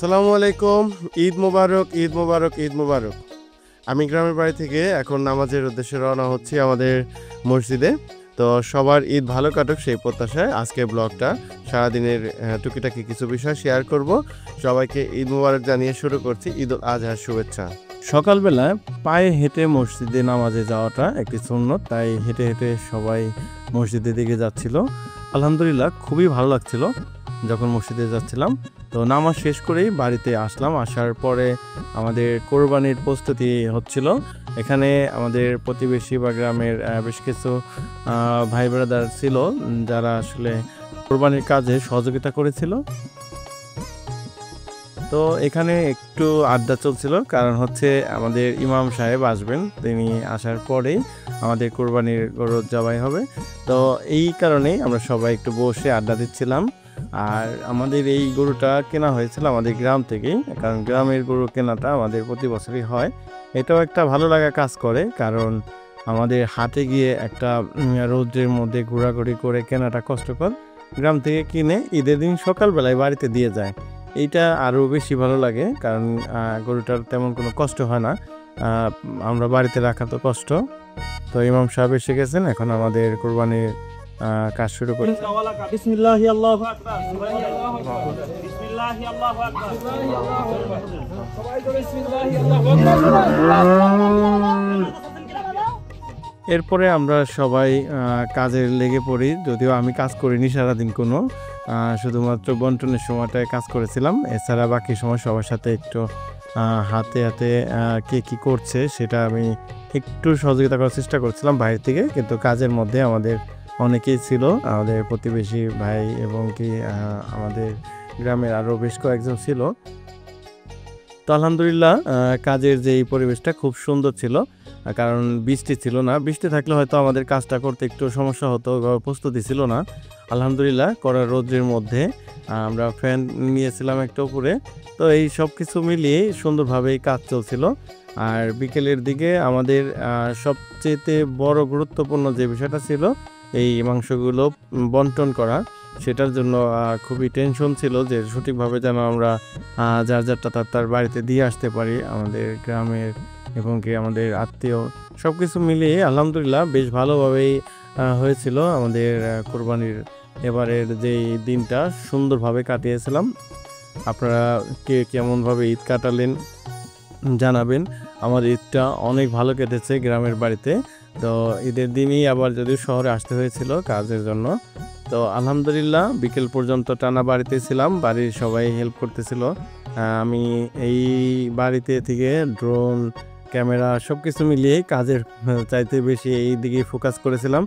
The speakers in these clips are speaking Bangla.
আসসালামু আলাইকুম। ঈদ মোবারক, ঈদ মোবারক, ঈদ মোবারক। আমি গ্রামের বাড়ি থেকে এখন নামাজের উদ্দেশ্যে রওনা হচ্ছি আমাদের মসজিদে। তো সবার ঈদ ভালো কাটুক সেই প্রত্যাশায় আজকের ব্লগটা সারাদিনের টুকিটাকি কিছু বিষয় শেয়ার করব। সবাইকে ঈদ মোবারক জানিয়ে শুরু করছি ঈদ উল আজহার শুভেচ্ছা। সকালবেলায় পায়ে হেঁটে মসজিদে নামাজে যাওয়াটা একটি সুন্নত, তাই হেঁটে হেঁটে সবাই মসজিদের দিকে যাচ্ছিল। আলহামদুলিল্লাহ খুবই ভালো লাগছিল যখন মসজিদে যাচ্ছিলাম। তো নামাজ শেষ করেই বাড়িতে আসলাম। আসার পরে আমাদের কোরবানির প্রস্তুতি হচ্ছিল। এখানে আমাদের প্রতিবেশী বা গ্রামের বেশ কিছু ভাই ব্রাদার ছিল যারা আসলে কোরবানির কাজে সহযোগিতা করেছিল। তো এখানে একটু আড্ডা চলছিল, কারণ হচ্ছে আমাদের ইমাম সাহেব আসবেন, তিনি আসার পরেই আমাদের কোরবানির গরু জবাই হবে। তো এই কারণেই আমরা সবাই একটু বসে আড্ডা দিচ্ছিলাম। আর আমাদের এই গরুটা কেনা হয়েছিল আমাদের গ্রাম থেকেই, কারণ গ্রামের গরু কেনাটা আমাদের প্রতি বছরই হয়। এটাও একটা ভালো লাগা কাজ করে, কারণ আমাদের হাটে গিয়ে একটা রৌদ্রের মধ্যে ঘোরাঘুরি করে কেনাটা কষ্টকর। গ্রাম থেকে কিনে ঈদের দিন সকালবেলায় বাড়িতে দিয়ে যায়, এইটা আরও বেশি ভালো লাগে, কারণ গরুটার তেমন কোনো কষ্ট হয় না। আমরা বাড়িতে রাখা তো কষ্ট। তো ইমাম সাহেব এসে গেছেন, এখন আমাদের কোরবানির কাজ শুরু করি। বিসমিল্লাহি আল্লাহু আকবার, বিসমিল্লাহি আল্লাহু আকবার, সবাই বলে বিসমিল্লাহি আল্লাহু আকবার। এরপরে আমরা সবাই কাজে লেগে পড়ি। যদিও আমি কাজ করিনি সারাদিন, কোনো শুধুমাত্র বন্টনের সময়টায় কাজ করেছিলাম। এছাড়া বাকি সময় সবার সাথে একটু হাতে হাতে কে কী করছে সেটা আমি একটু সহযোগিতা করার চেষ্টা করছিলাম বাইরে থেকে। কিন্তু কাজের মধ্যে আমাদের অনেকেই ছিল, আমাদের প্রতিবেশী ভাই এবং কি আমাদের গ্রামের আরও বেশ কয়েকজন ছিল। তো আলহামদুলিল্লাহ কাজের যে এই পরিবেশটা খুব সুন্দর ছিল, কারণ বৃষ্টি ছিল না। বৃষ্টি থাকলে হয়তো আমাদের কাজটা করতে একটু সমস্যা হতো, প্রস্তুতি ছিল না। আলহামদুলিল্লাহ কড়া রোদ্রের মধ্যে আমরা ফ্যান নিয়েছিলাম একটা উপরে। তো এই সব কিছু মিলিয়ে সুন্দরভাবেই কাজ চলছিল। আর বিকেলের দিকে আমাদের সবচেয়ে বড় গুরুত্বপূর্ণ যে বিষয়টা ছিল এই মাংসগুলো বন্টন করা, সেটার জন্য খুবই টেনশন ছিল যে সঠিকভাবে যেন আমরা যার যারটা তার বাড়িতে দিয়ে আসতে পারি, আমাদের গ্রামের এবং কি আমাদের আত্মীয় সব কিছু মিলিয়ে আলহামদুলিল্লাহ বেশ ভালোভাবেই হয়েছিল আমাদের কোরবানির এবারের যেই দিনটা সুন্দরভাবে কাটিয়েছিলাম। আপনারা কে কেমনভাবে ঈদ কাটালেন জানাবেন। আমার ঈদটা অনেক ভালো কেটেছে গ্রামের বাড়িতে। তো ঈদের দিনই আবার যদিও শহরে আসতে হয়েছিল কাজের জন্য। তো আলহামদুলিল্লাহ বিকেল পর্যন্ত টানা বাড়িতে ছিলাম, বাড়ির সবাই হেল্প করতেছিল। আমি এই বাড়িতে থেকে ড্রোন ক্যামেরা সব কিছু মিলিয়ে কাজের চাইতে বেশি এই দিকে ফোকাস করেছিলাম।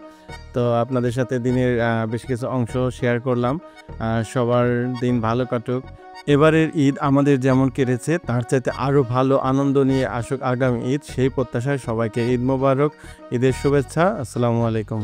তো আপনাদের সাথে দিনের বেশ কিছু অংশ শেয়ার করলাম। সবার দিন ভালো কাটুক। এবারের ঈদ আমাদের যেমন কেটেছে তার চাইতে আরও ভালো আনন্দ নিয়ে আসুক আগামী ঈদ, সেই প্রত্যাশায় সবাইকে ঈদ মোবারক, ঈদের শুভেচ্ছা। আসসালামু আলাইকুম।